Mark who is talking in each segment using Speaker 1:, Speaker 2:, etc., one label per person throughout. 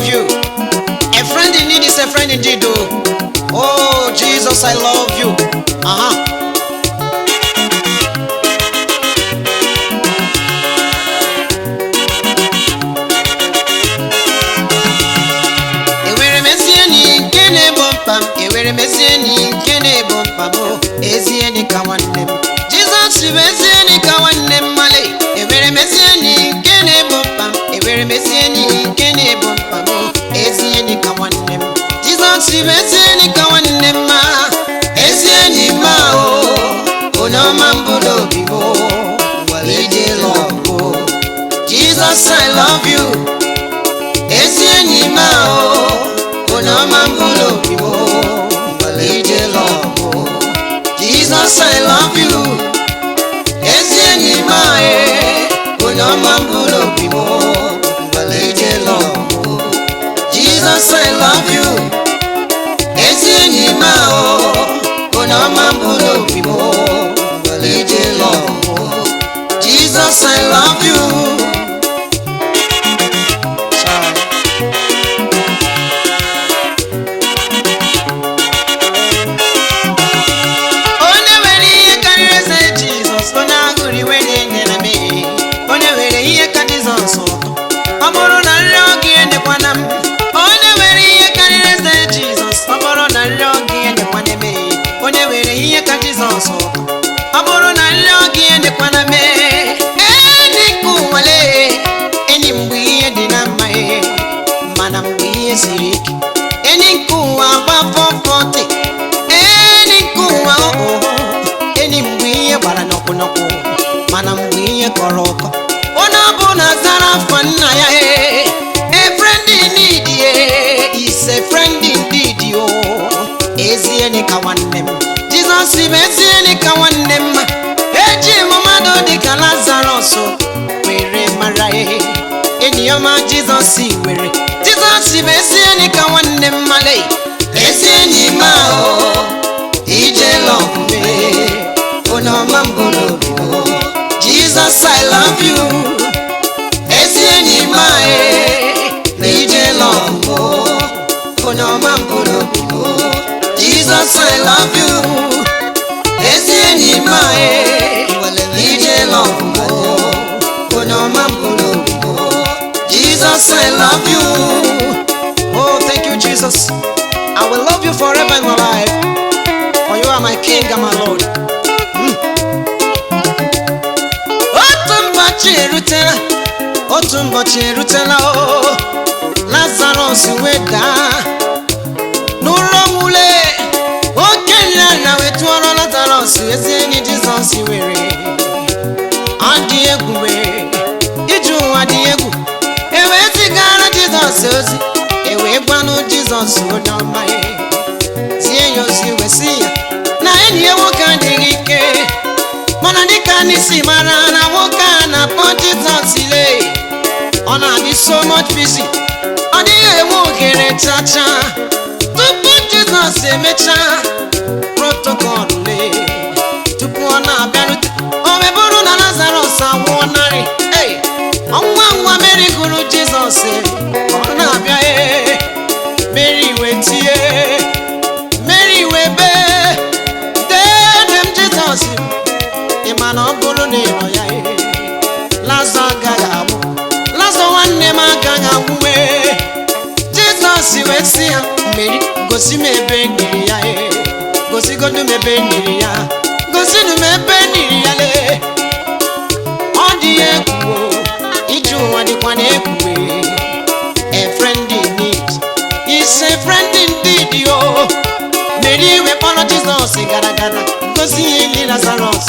Speaker 1: love you. A friend in need is a friend indeed. Oh, Jesus, I love you. Ewere mesieni kene bompam, ewere mesieni kene bompam. Ezieni kawanem. Jesus, mesieni kawanem male. Ewere mesieni kene bompam, ewere mesieni kene bompam. Ezieni kawanem. Jesus, mesieni kawanem ma. Ezieni ma o. Ono mambulo bibo. Walide love. Jesus, I love you. Ezieni ma o. Ono mambulo bibo. Walide love. Jesus, I love you. Ezieni ma e. Ono mambulo bibo. Walide love. Jesus, I love you. Ezieni ma o. Ono mambulo bibo. Walide love. Jesus, I love you. Aboro na logi ende kwana me eni kuwale eni mbuye dina mae mana mbuye siriki eni kuwa ba 440 eni kuwa eni mbuye bara noko mana mbuye koroko ona bona zara fanna ya a friend in need is a friend indeed yo ezi eni kawanem. Jesus, mesieni kawanem. Eji momado di ka Lazarus were marae. Enioma Jesus were. Jesus, mesieni kawanem male. Mesieni ma o. Ije love me. Ono mambulo bibo. Jesus, I love you. Mesieni ma e. Ije love mo. Ono mambulo bibo. Jesus, I love you. Ezieni mae, ije love mo. Ono mambulo bibo. Jesus, I love you. Oh, thank you, Jesus. I will love you forever in my life. For you are my King and my Lord. Otumbachi rutela oh. Lazarus weda. Nuromule. Na wetu ọ̀rọ̀ Lazarus ezieni Jesus were adi egwu iju adi egwu ewe zigara Jesus ozi ewe gwanu Jesus odoma tie yozi wesi ya na enyi nwoke adịghị ike mana dịka n'isi mara na nwoke na po Jesus ile ọ na-adị so much busy ọ dịghị enwe ohere chacha tupu Jesus emecha protocol le tupu ọ na-abịarute o meburu na Lazarus anwụọ narị ọnwa Mary gụrụ Jesus ọ na-abịa Mary wetie Mary webe dedem Jesus ịma na ọ bụrụ na ịnọ ya Lazarus agaghị anwụ Lazarus nwanne m agaghị anwụwe Jesus wee sị ya Mary gosi m ebe nyere ya gosi godu mebe niri ya gosi nu mebe niri ya le ọ dị egwu iju ụwa dịkwa na-egwu a friend in need is a friend indeed yo Mary we kpọrọ Jesus gara gosi ihe ili Lazarus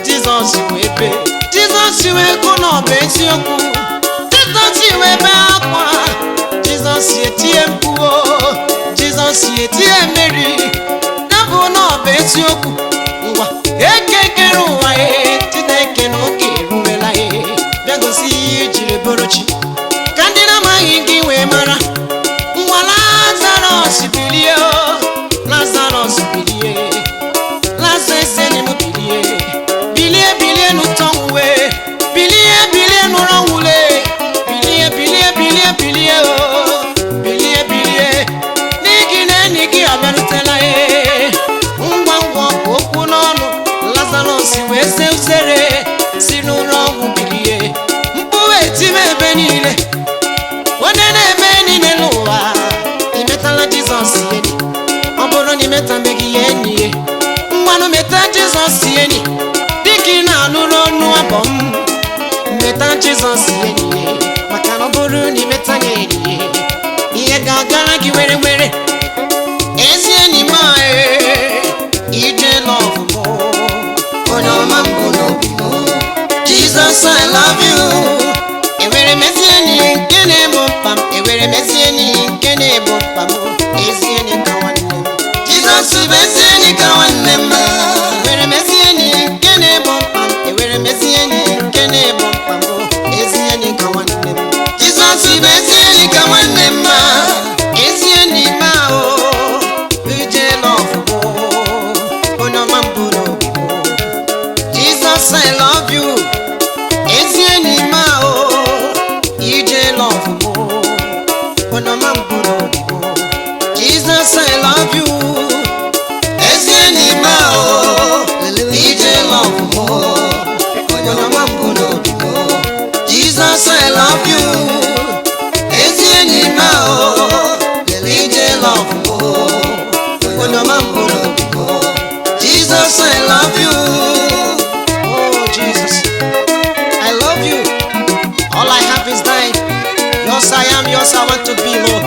Speaker 1: Jesus wee be Jesus wee kụ na ọ bụ eziokwu Jesus wee be akwa Jesus etie mkpu Jesus etie Mary nabu no be eziokwu ngwa ekekere ụwa Chineke na oke eruwela bịa gosi ihe jiri borochi ka ndị na-amaghị gị wee mara ngwa Lazarus bilie Lazarus bilie Lazarus enyi m bilie n'ụtọ uwe bilie n'ụra nwule Jizọs enyi maka na ọ bụrụ na imeta ya enyi ihe ga-agara gị were were ezi enyi m ije love m onye ọma mbụ n'obi m Jesus I love you ewere m ezi enyi nke na-egbo mkpa m ewere m ezi enyi nke na-egbo mkpa m ezi enyi ka nwanne m Jesus bụ ezi enyi ka nwanne m ewere m ezi enyi nke na-egbo mkpa m ewere m ezi enyi nke na-egbo mkpa m ezi enyi ka nwanne m Jesus bụ ezi enyi ka nwanne m ezi enyi m ije love m onye ọma mbụ n'obi m Jesus I love you ezi enyi m ije love m onye ọma mbụ n'obi m Jesus I love you ezi enyi m ije love m onye ọma mbụ n'obi m Jesus I love you ezi enyi m ije love m onye ọma mbụ n'obi m Jesus I love you. Oh Jesus I love you. All I have is thine. Yours I am, yours I want to be, Lord.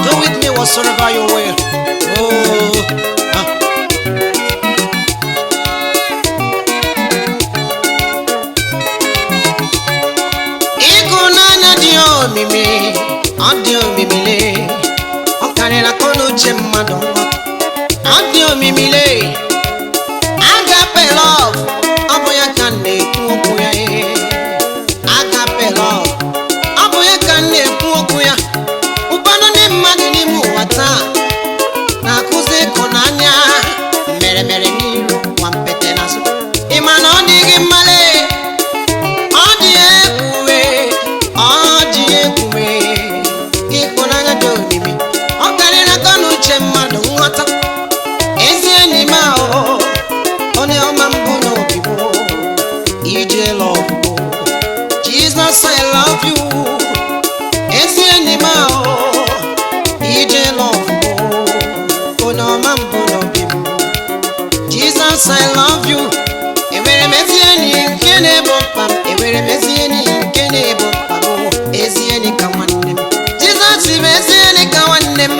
Speaker 1: Do with me whatsoever you will. Ịhụnanya dị omimi, ọ dị omimile. Ọ karịrị akọ n'uche mmadụ nghọta. Ọ dị omimile. Agape love, ọ bụ ya ka na-ekwu okwu ya. Agape love, ọ bụ ya ka na-ekwu okwu ya. Ụfọdụ ndị mmadụ n'ime ụwa taa na-akụzi ịhụnanya mere mere n'iru nwa mpete n'azụ. Ị ma na ọ dịghị mmale, ọ dị egwuwe, ọ dị egwuwe. Ịhụnanya dị omimi, ọ karịrị akọ n'uche mmadụ nghọta. Ezi enyi m onye ọma mbụ n'obi m ije love m Jesus I love you ezi enyi m ije love m onye ọma mbụ n'obi m Jesus I love you ewere m ezi enyi nke na-egbo mkpa m ewere m ezi enyi nke na-egbo mkpa m ezi enyi ka nwanne m Jesus bụ ezi enyi ka nwanne m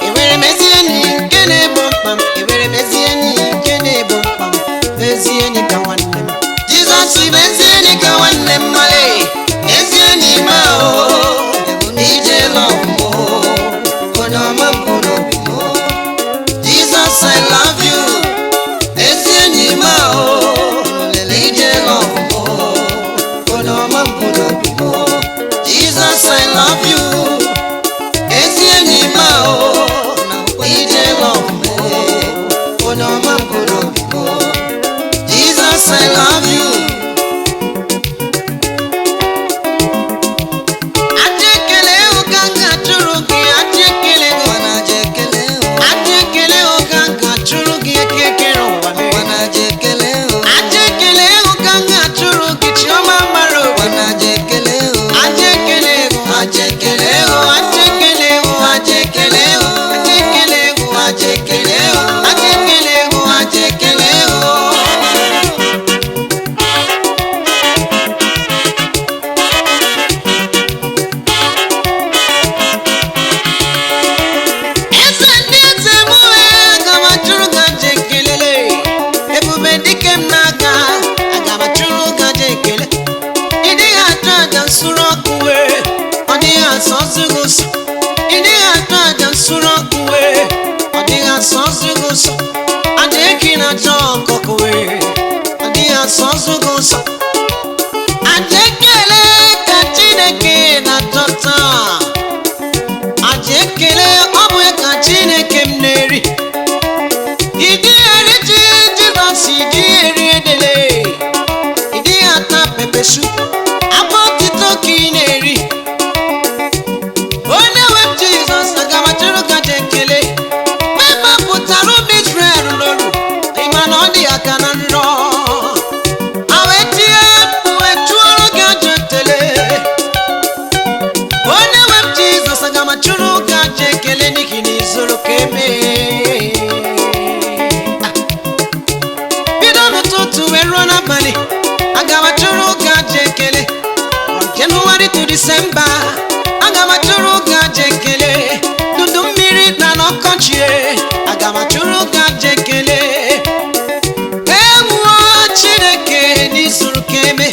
Speaker 1: ewere m ezi enyi nke na-egbo mkpa m ewere m ezi enyi nke na-egbo mkpa m ezi enyi ka nwanne m Jesus bụ ezi enyi ka nwanne m ezi enyi m ije love m onye ọma mbụ n'obi m Jesus I love you ezi enyi m ije love m onye ọma mbụ n'obi m Jesus I love you ezi enyi m ije love m onye ọma mbụ n'obi m Jesus I love you. Ajekele ụganga chụrụ gị ajekele ajekele ụganga chụrụ gị ekekere ụwa ajekele ụganga chụrụ gị chiọma mara obi ajekele ajekele ajekele ajekele ajekele ajekele ajekele Ajekele ka Chineke na-achọta ajekele ọ bụ ka Chineke m na-eri ịdị eri ji Jizọs ịdị eri edele ịdị ata pepesu abụ otito ka ị na-eri onye nwe Jizọs aga m achọrọ ka ajekele mgbe pụtara ụmụ Izrel lụrụ ịma na ọ dị aka na nrọ bido n'ụtụtụ wee ruo n'abalị aga m achọrọ ụka ji ekele Disemba aga m achụrụ gị aja ekele dudu mmiri na n'ọkọchị aga m achụrụ gị aja ekele ewuo Chineke n'izuru ka eme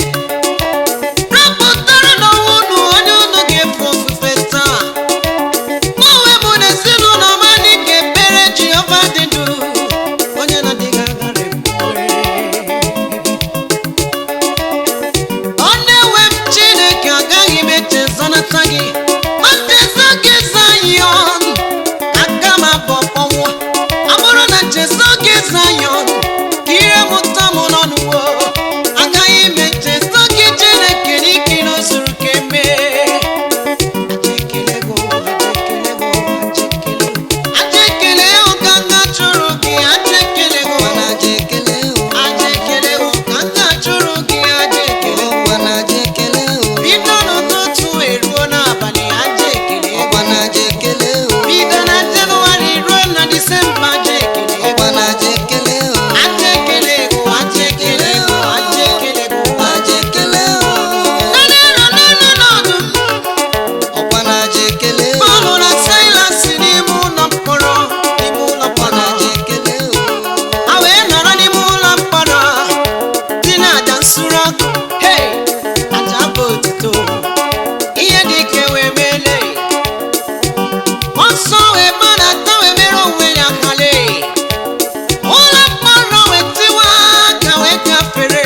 Speaker 1: rapụtara n'ọnwụ unu onye unu ga-efe ofufe taa n'onwe m na ezinụlọ m anyị ga-ekpere Jehova dị ndụ onye na-adịghị agara ebube ọ na-ewe m Chineke agaghị m echezọnata gị oteza gị Zayọn aka m abụ ọkpọnwụ ọ bụrụ na nchezọ gị Zayọn ka ire mụta m n'ọnụwo agaghị m echezọ gị Chineke n'ike na o zuru ka eme aja ekele ka nna chụrụ gị aja ekele ka nna chụrụ gị aja ekele bido n'ụtụtụ eruo n'abalị aja ekele bido na Jenụwarị ruo na Disemba aja ekele aja ekele aja ekele Pọl na Silas n'ime ụlọ mkpọrọ ha wee nọrọ n'ime ụlọ mkpọrọ dị na-aja nsure ọkụ hey aja bụ otuto ihe dị ike wee meele ọsọ wee gbanata wee mere onwe ya kale ụlọ mkpọrọ wee tiwa aka wee gafere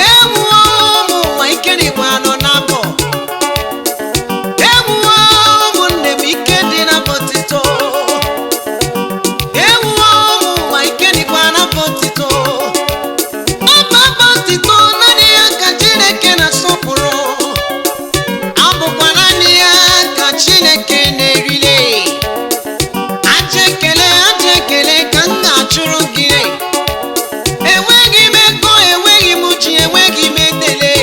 Speaker 1: ewuo ụmụ ụwa ike dịkwa nọ n'abọ ewuo ụmụnne m ike dị na bọtito ewuo ụmụ ụwa ike dịkwa na bọtito ọba bọtito naanị ya ka Chineke na-asọpụrụ abụkwa naanị ya ka Chineke na-erile aja ekele ka m ga-achụrụ gị enweghị m ego enweghị m ji enweghị m edele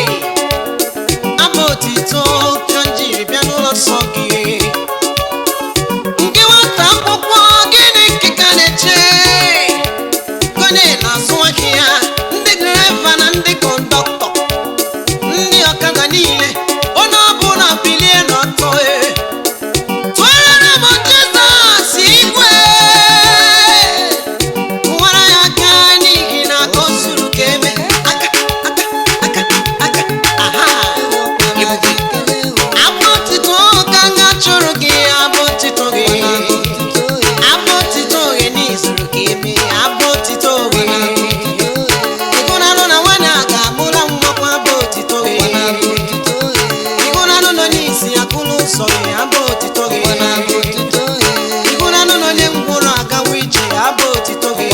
Speaker 1: abụ otito ka m jiri bịa n'ụlọ nsọ gị nke nwata akwụkwọ gịnị ka na-eche onye na-azụ ahịa ndị draiva na ndị kọndọktọ ndị ọkada niile onye ọbụla bilie n'ọtọ tụọrọ m Jizọs igwe kụwara ya aka n'ihi na o zuru ka eme aka aha abụ otito ka m ga-achụrụ gị abụ otito gị n'izuru ka eme abụ otito gị ịhụnanụ na nwaanyị a ga-amụla nwakwa abụ otito gị ịhụnanụ nọ n'isi akụlụ ụzọ gị abụ otito gị ịhụnanụ nọ onye ngwụrọ agawa ije abụ otito gị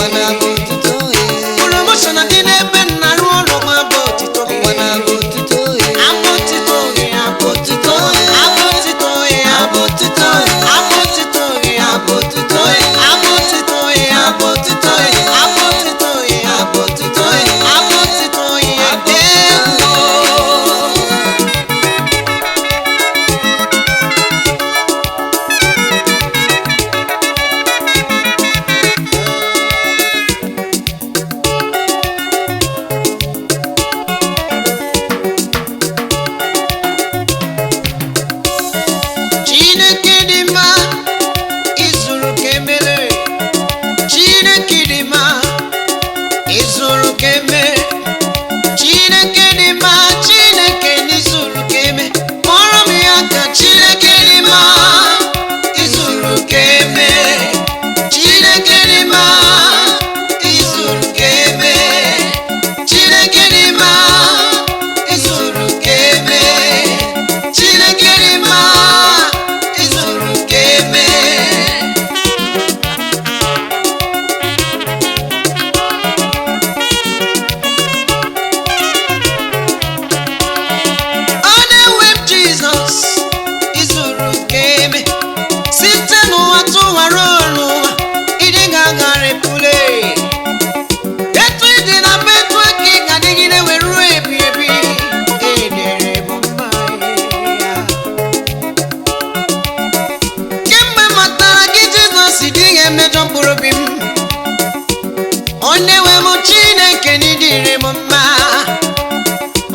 Speaker 1: promoshọn dị n'ebe nna rụọ ọrụ kwa abụ otito gị abụ otito gị abụ otito gị abụ otito gị abụ otito gị abụ otito gị abụ otito gị abụ otito gị abụ otito gị abụ otito gị abụ otito gị abụ otito gị Chineke dị mma izuru ka emere Chineke dị mma izuru ka eme Chineke dị mma Chineke n'izuru ka eme kpọrọ m ya ka Chineke dị mma izuru ka eme Chineke dị mma izuru ka eme Chineke dị mma izuru ka eme Chineke dị mma izuru ka eme ọ na-ewe m Jizọs izuru ka eme site n'ụwa tụwara n'ụwa ịdị ga-agara epule etu ịdị na betu ka ị ga-adịgide wee ruo ebi ebi edere bụ mma ya kemgbe m matara gị Jizọs dịghị emejọ mkpụrụ obi m ọ na-ewe m Chineke n'ịdịrị m mma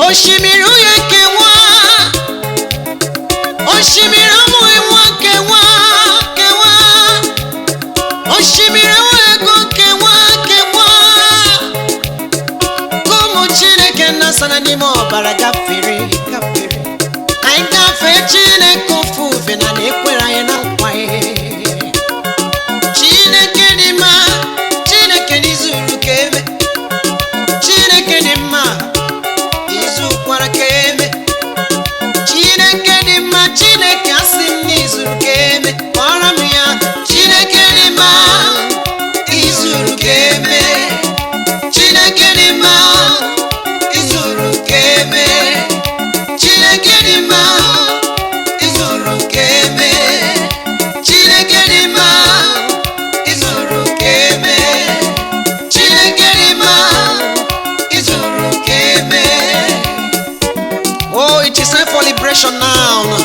Speaker 1: osimiri uhie kewa n'ime ọbara gafere anyị gafee Chineke ofufe na na-ekwere anyị na nkwa Chineke dị mma, Chineke n'izuru ka eme, Chineke dị mma izukwara ka eme, Chineke dị mma, Chineke asị m n'izuru ka eme, kpọrọ m ya. Chineke dị mma izuru ka eme, Chineke dị mma izuru ka eme, Chineke dị mma izuru ka eme, Chineke dị mma izuru ka eme, Chineke dị mma izuru ka eme. Oh, it is time for liberation now.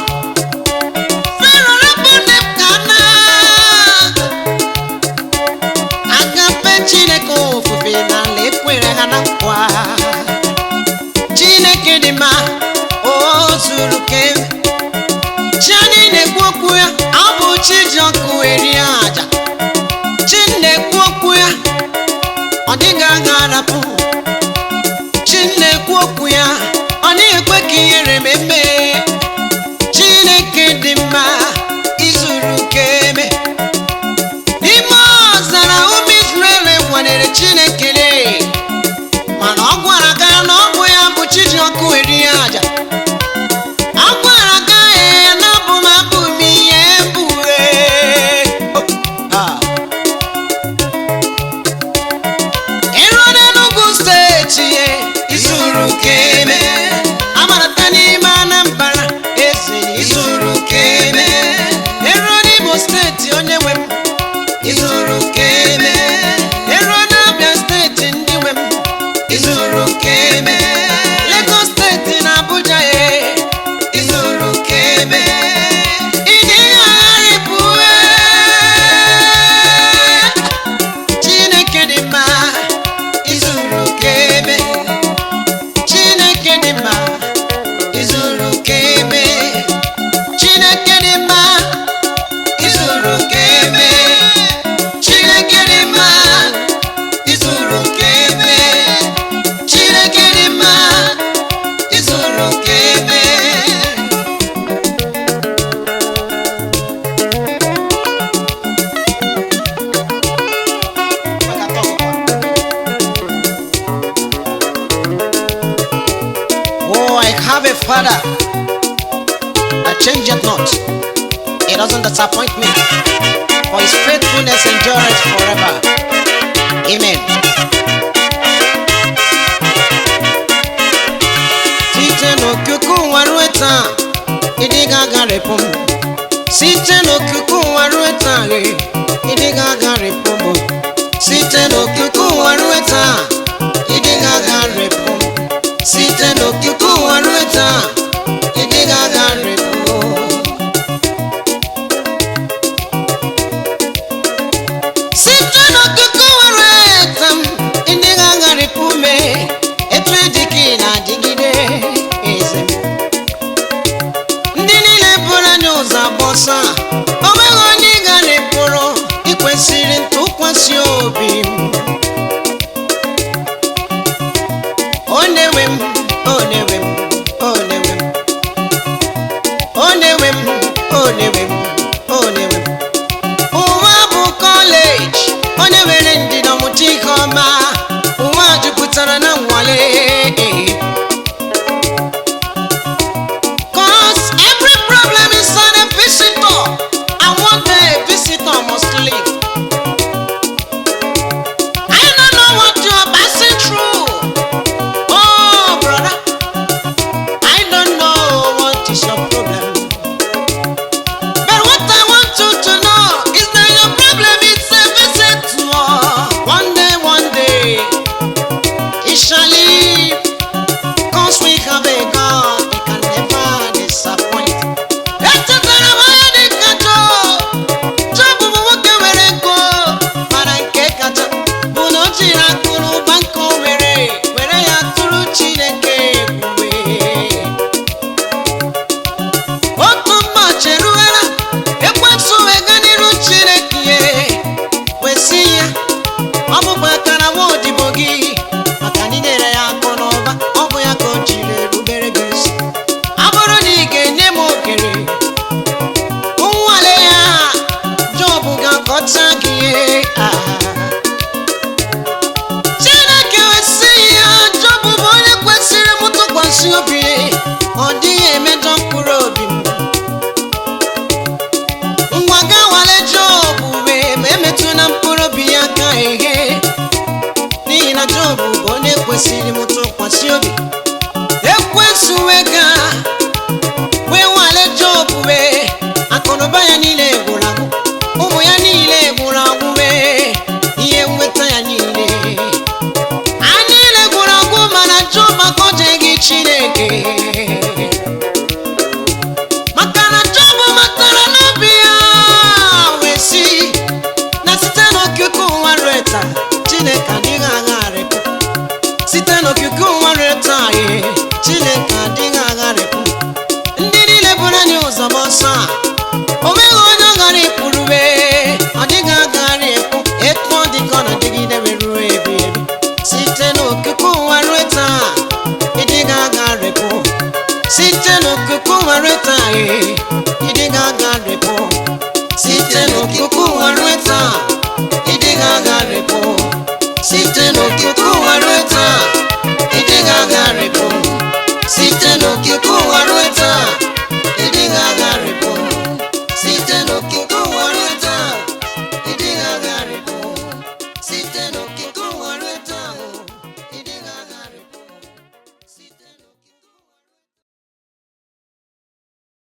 Speaker 1: Chineke ofufe na lekwere ha na nkwa Chineke dị mma o zuru ka eme, chi anyị na-ekwu okwu ya ọ bụ chi ji ọkụ eri aja, chi na-ekwu okwu ya ọ dịghị agha arapụ, chi na-ekwu okwu ya ọ dịghị ekwe ka ihere meme. Chineke dị mma izuru ka eme, n'ime ọzara ụmụ Izrel nwanere Chineke mana ọ gwara ga na ọ bụ ya bụ chi ji ọkụ eri aja, ọ gwara ga na abụ m abụ m ihe mbue. Ịrụ n'Enugu steeti izuru ka eme, amarata n'ime Anambra eze izuru ka eme, ịrụ n'Imo steeti onye nwe m izuru ka eme, ịrụ n'Abia steeti ndị nwe m izuru ka eme, Lagos steeti na Abuja izuru ka eme, ịdị agharịpụ Chineke dị mma izuru ka eme, Chineke dị mma izuru ka eme, Chineke dị mma izuru ka eme, Chineke dị mma izuru ka eme, Chineke dị mma izuru ka eme. Oh, I have a Father that changeth not, He doesn't disappoint me, for His faithfulness endureth forever. Amen. Site n'okike ụwa ruo taa ịdị ga-agharịpụ m, site n'okike ụwa ruo taa ịdị ga-agharịpụ m, site n'okike ụwa ruo taa ịdị ga-agharịpụ m, site n'okike ụwa ruo taa ịdị ga-agharịpụ m. Site n'okike ụwa ruo taa ịdị ga-agharịpụ m, etu ịdị ka ị na-adịgide eze m. Ndị niile bụrụ anya ụzọ agbọsọ o nweghị onye ị ga-arịpụrụ, ị kwesịrị ntụkwasị obi m. O newe m, o newe m, o newe m, ekwensu wega we wale Job we akụnụba ya niile gwụrụ agwụ ụmụ ya niile gwụrụ agwụ we ihe nweta ya niile a niile gwụrụ agwụ mana Job akọjeghị Chineke maka na Job matara n'obi ya wee sị na site n'okike ụwa ruo taa Chineke adịghị agharịpụ site n'okike ụwa ruo taa Chineke adịghị agharịpụ ndị niile bụrụ anyị ụzọ ọsọ o nweghị onye ọ gara ịpụrụbe ọ dịghị agharịpụ etu ọ dịka ọ na-adịgide ruo ebi ebi site n'okike ụwa ruo taa ịdịghị agharịpụ site n'okike ụwa ruo taa ịdịghị agharịpụ